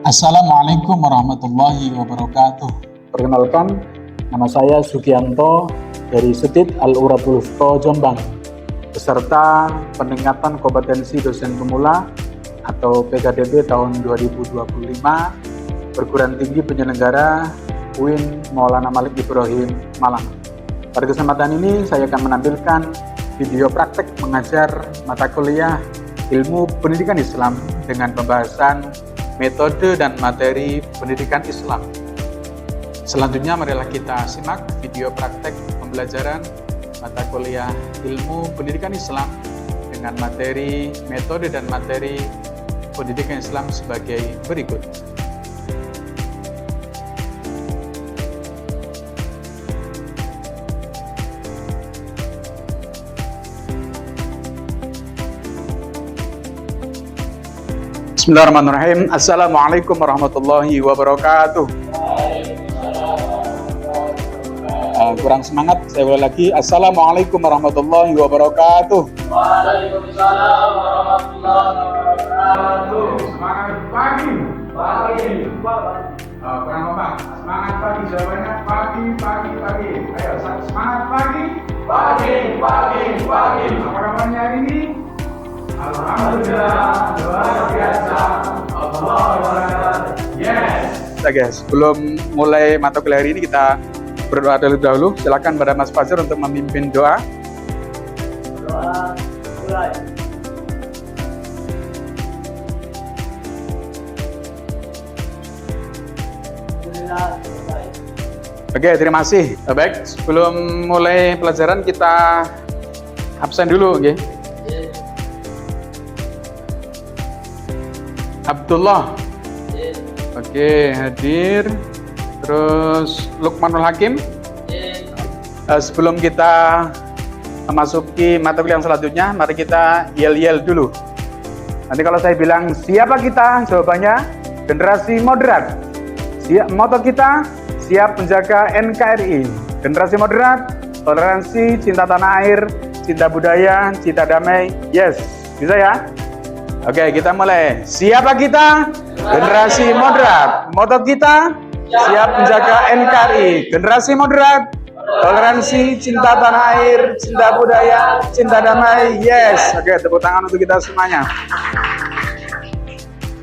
Assalamualaikum warahmatullahi wabarakatuh. Perkenalkan, nama saya Sugianto dari Setit Al-Uratul Wufqa Jombang, beserta peningkatan kompetensi dosen pemula atau PKDB tahun 2025, perguruan tinggi penyelenggara UIN Maulana Malik Ibrahim Malang. Pada kesempatan ini saya akan menampilkan video praktek mengajar mata kuliah ilmu pendidikan Islam dengan pembahasan metode dan materi pendidikan Islam. Selanjutnya marilah kita simak video praktek pembelajaran mata kuliah ilmu pendidikan Islam dengan materi metode dan materi pendidikan Islam sebagai berikut. Bismillahirrahmanirrahim. Assalamualaikum warahmatullahi wabarakatuh. Kurang semangat, saya ulang lagi. Assalamualaikum warahmatullahi wabarakatuh. Waalaikumsalam warahmatullahi wabarakatuh. Semangat pagi. Kurang kompak. Semangat pagi, jawabannya pagi. Ayo, semangat pagi. Pagi. Apa kabarnya hari ini? Alhamdulillah, luar biasa. Allah. Yes. Nah guys, sebelum mulai mata kuliah hari ini kita berdoa terlebih dahulu. Silakan pada Mas Fajar untuk memimpin doa. Doa mulai. Alhamdulillah, selesai. Oke, terima kasih. Baik, sebelum mulai pelajaran kita absen dulu, oke? Abdullah. Oke, hadir. Terus Lukmanul Hakim. Sebelum kita memasuki mata kuliah yang selanjutnya, mari kita yel-yel dulu. Nanti kalau saya bilang siapa kita, jawabannya generasi moderat. Moto kita siap menjaga NKRI. Generasi moderat, toleransi, cinta tanah air, cinta budaya, cinta damai. Yes, bisa ya? Oke, kita mulai. Siapa kita? Generasi moderat. Moto kita siap menjaga NKRI. Generasi moderat, toleransi, cinta tanah air, cinta budaya, cinta damai. Yes. Oke, tepuk tangan untuk kita semuanya.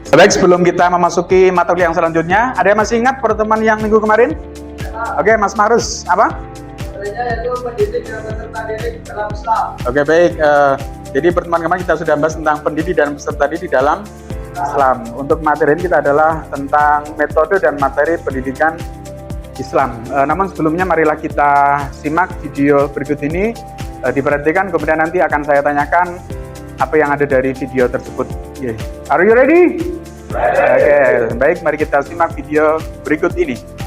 Baik, sebelum kita memasuki mata kuliah yang selanjutnya, ada yang masih ingat pertemuan yang minggu kemarin? Oke, Mas Marus, apa? Yaitu pendidik dan peserta didik dalam Islam. Oke, baik. Jadi pertemuan kemarin kita sudah bahas tentang pendidik dan peserta didik dalam Islam. Untuk materi ini kita adalah tentang metode dan materi pendidikan Islam. Namun sebelumnya marilah kita simak video berikut ini. Diperhatikan, kemudian nanti akan saya tanyakan apa yang ada dari video tersebut. Yeah. Are you ready? Oke, baik. Mari kita simak video berikut ini.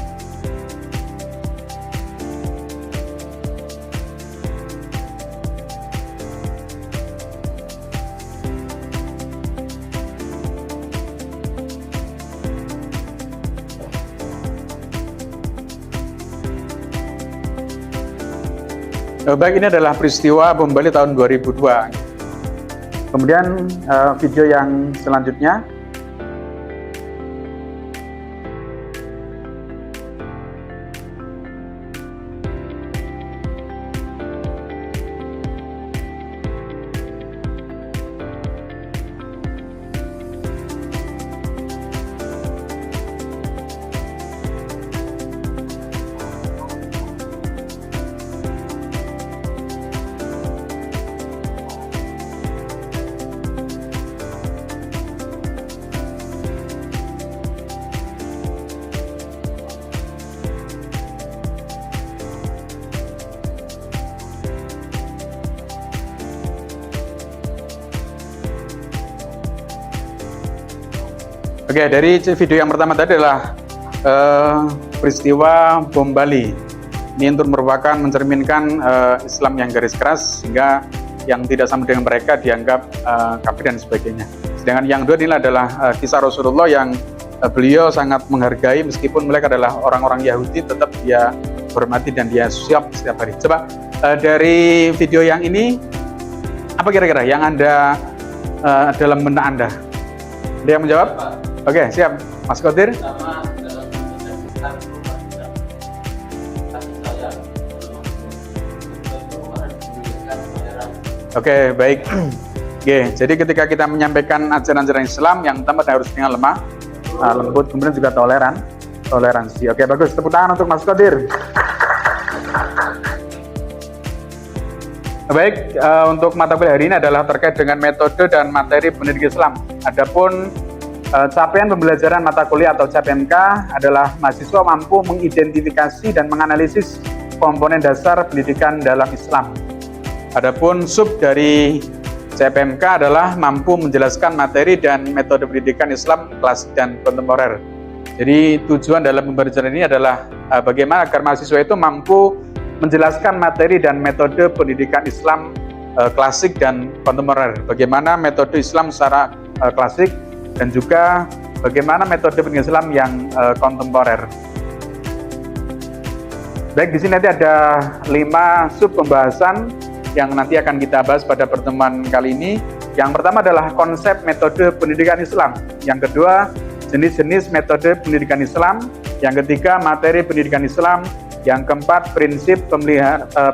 Baik, ini adalah peristiwa bom Bali tahun 2002. Kemudian video yang selanjutnya. Oke, dari video yang pertama tadi adalah peristiwa bom Bali. Ini untuk merupakan mencerminkan Islam yang garis keras, sehingga yang tidak sama dengan mereka dianggap kafir dan sebagainya. Sedangkan yang dua ini adalah kisah Rasulullah yang beliau sangat menghargai, meskipun mereka adalah orang-orang Yahudi, tetap dia hormati dan dia siap setiap hari. Coba dari video yang ini, apa kira-kira yang Anda dalam benak Anda? Dia yang menjawab? Oke, siap. Mas Kodir. Sama dalam tentang perubahan dan kasih sayang dalam itu harus diberikan pelajaran. Oke, baik. Oke, jadi ketika kita menyampaikan ajaran-ajaran Islam, yang pertama harus dengan lemah, lembut, kemudian juga toleransi. Oke, bagus. Tepuk tangan untuk Mas Kodir. Baik, untuk mata kuliah hari ini adalah terkait dengan metode dan materi pendidikan Islam. Adapun capaian pembelajaran mata kuliah atau CPMK adalah mahasiswa mampu mengidentifikasi dan menganalisis komponen dasar pendidikan dalam Islam. Adapun sub dari CPMK adalah mampu menjelaskan materi dan metode pendidikan Islam klasik dan kontemporer. Jadi tujuan dalam pembelajaran ini adalah bagaimana agar mahasiswa itu mampu menjelaskan materi dan metode pendidikan Islam klasik dan kontemporer. Bagaimana metode Islam secara klasik dan juga bagaimana metode pendidikan Islam yang kontemporer. Baik, di sini nanti ada 5 sub pembahasan yang nanti akan kita bahas pada pertemuan kali ini. Yang pertama adalah konsep metode pendidikan Islam. Yang kedua, jenis-jenis metode pendidikan Islam. Yang ketiga, materi pendidikan Islam. Yang keempat, prinsip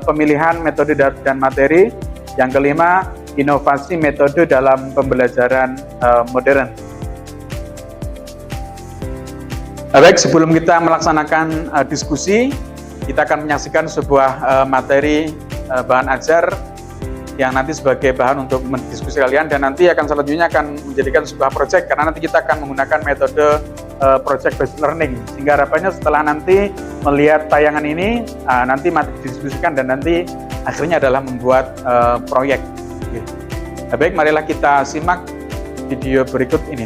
pemilihan metode dan materi. Yang kelima, inovasi metode dalam pembelajaran modern. Baik, sebelum kita melaksanakan diskusi, kita akan menyaksikan sebuah materi bahan ajar yang nanti sebagai bahan untuk mendiskusi kalian, dan nanti akan selanjutnya akan menjadikan sebuah project, karena nanti kita akan menggunakan metode project based learning, sehingga harapannya setelah nanti melihat tayangan ini nanti didiskusikan dan nanti hasilnya adalah membuat proyek. Baik, marilah kita simak video berikut ini.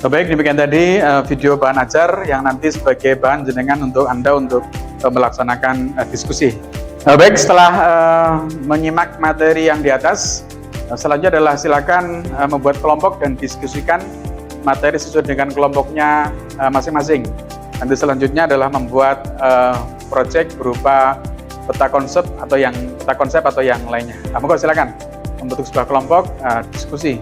Baik, demikian tadi video bahan ajar yang nanti sebagai bahan jenengan untuk Anda untuk melaksanakan diskusi. Baik, setelah menyimak materi yang di atas, selanjutnya adalah silakan membuat kelompok dan diskusikan materi sesuai dengan kelompoknya masing-masing. Nanti selanjutnya adalah membuat project berupa peta konsep atau yang lainnya. Monggo silakan membentuk sebuah kelompok diskusi.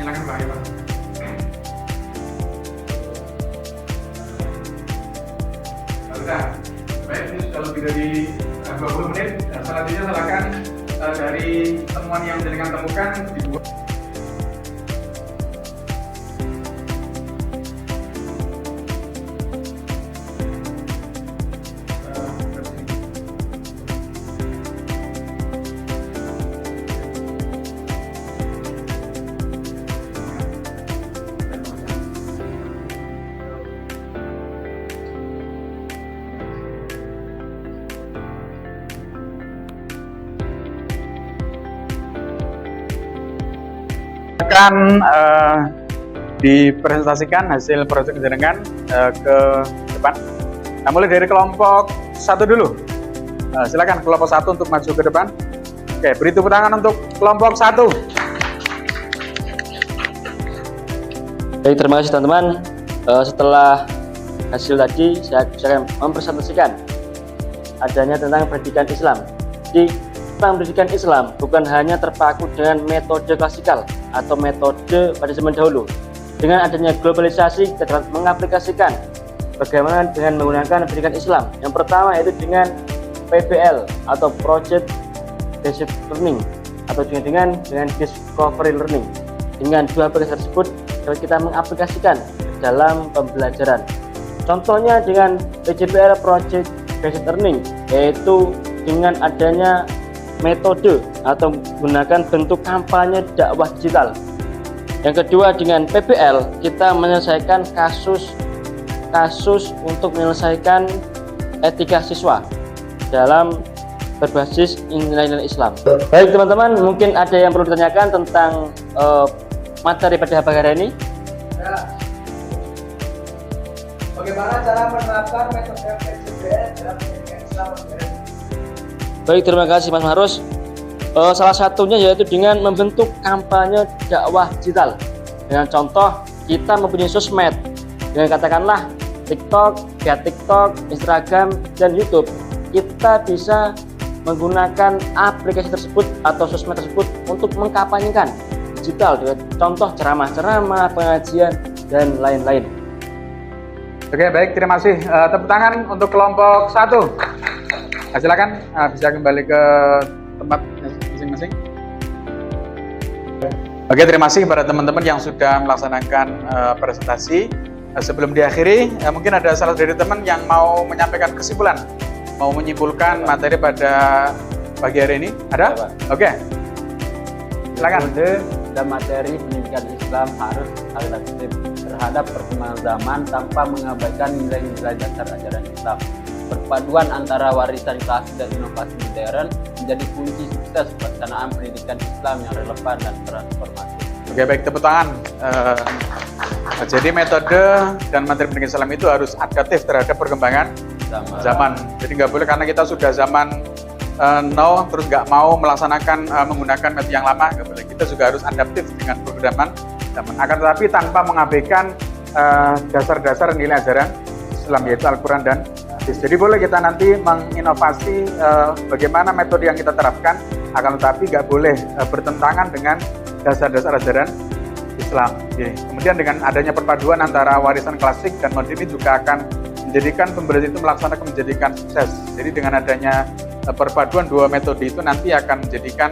Silakan Pak. Sudah, baik, ini sudah lebih dari 20 menit. Selanjutnya silakan dari temuan yang jenengan temukan dibuat. dipresentasikan hasil proyek jenengan ke depan. Nah, mulai dari kelompok 1 dulu. Silakan kelompok 1 untuk maju ke depan. Oke, beri tepuk tangan untuk kelompok 1. Baik, terima kasih teman-teman. Setelah hasil tadi, saya akan mempresentasikan adanya tentang pendidikan Islam. Jadi, tentang pendidikan Islam bukan hanya terpaku dengan metode klasikal atau metode pada zaman dahulu. Dengan adanya globalisasi, kita dapat mengaplikasikan bagaimana dengan menggunakan pendidikan Islam. Yang pertama yaitu dengan PBL atau Project Based Learning atau dengan Discovery Learning. Dengan dua aplikasi tersebut dapat kita mengaplikasikan dalam pembelajaran. Contohnya dengan PJBL Project Based Learning, yaitu dengan adanya metode atau menggunakan bentuk kampanye dakwah digital. Yang kedua dengan PBL kita menyelesaikan kasus untuk menyelesaikan etika siswa dalam berbasis nilai-nilai Islam. Baik teman-teman, mungkin ada yang perlu ditanyakan tentang materi pada hari ini? Ya. Bagaimana cara menerapkan metode PJBL dalam pendidikan Islam? Baik, terima kasih Mas Marus. Salah satunya yaitu dengan membentuk kampanye dakwah digital. Dengan contoh, kita mempunyai sosmed dengan katakanlah TikTok, Instagram, dan YouTube. Kita bisa menggunakan aplikasi tersebut atau sosmed tersebut untuk mengkampanyekan digital dengan contoh ceramah-ceramah, pengajian, dan lain-lain. Oke, baik, terima kasih. Tepuk tangan untuk kelompok 1. Silakan bisa kembali ke tempat masing-masing. Oke, terima kasih kepada teman-teman yang sudah melaksanakan presentasi. Sebelum diakhiri, mungkin ada salah dari teman yang mau menyampaikan kesimpulan, mau menyimpulkan materi pada pagi hari ini. Ada? Oke. Silakan. Dan materi pendidikan Islam harus adaptif terhadap perkembangan zaman tanpa mengabaikan nilai-nilai dasar ajaran Islam. Perpaduan antara warisan klasik dan inovasi modern menjadi kunci sukses pelaksanaan pendidikan Islam yang relevan dan transformatif. Oke, baik, tepuk tangan. Jadi metode dan materi pendidikan Islam itu harus adaptif terhadap perkembangan zaman. Jadi nggak boleh karena kita sudah zaman now terus nggak mau melaksanakan menggunakan metode yang lama, nggak boleh. Kita juga harus adaptif dengan perkembangan zaman. Akan tetapi tanpa mengabaikan dasar-dasar nilai ajaran Islam yaitu Al-Quran dan hadis. Jadi boleh kita nanti menginovasi bagaimana metode yang kita terapkan, akan tetapi nggak boleh bertentangan dengan dasar-dasar ajaran Islam. Oke. Kemudian dengan adanya perpaduan antara warisan klasik dan modern ini juga akan menjadikan pembelajaran itu melaksanakan menjadikan sukses. Jadi dengan adanya perpaduan dua metode itu nanti akan menjadikan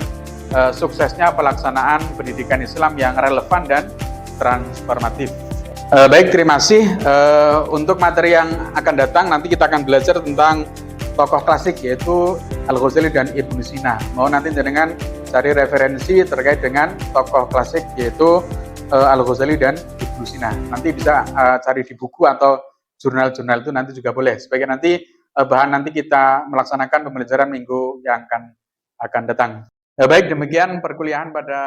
suksesnya pelaksanaan pendidikan Islam yang relevan dan transformatif. Baik, terima kasih. Untuk materi yang akan datang nanti kita akan belajar tentang tokoh klasik yaitu Al-Ghazali dan Ibnu Sina. Mau nanti dengan cari referensi terkait dengan tokoh klasik yaitu Al-Ghazali dan Ibnu Sina. Nanti bisa cari di buku atau jurnal-jurnal itu nanti juga boleh. Sebagai nanti bahan nanti kita melaksanakan pembelajaran minggu yang akan datang. Baik, demikian perkuliahan pada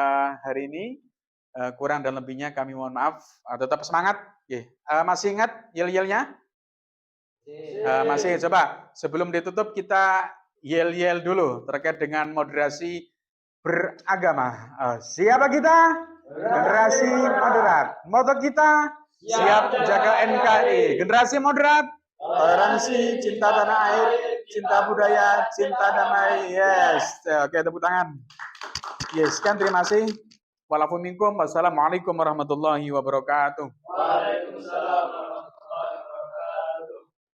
hari ini. Kurang dan lebihnya kami mohon maaf. Tetap semangat. Masih ingat yel-yelnya? Masih. Coba sebelum ditutup kita yel-yel dulu terkait dengan moderasi beragama. Siapa kita? Generasi moderat. Moto kita siap jaga NKRI. Generasi moderat, toleransi, cinta tanah air, cinta budaya, cinta damai. Yes. Oke, tepuk tangan. Yes, kan terima kasih. Wassalamualaikum warahmatullahi wabarakatuh. Waalaikumsalam.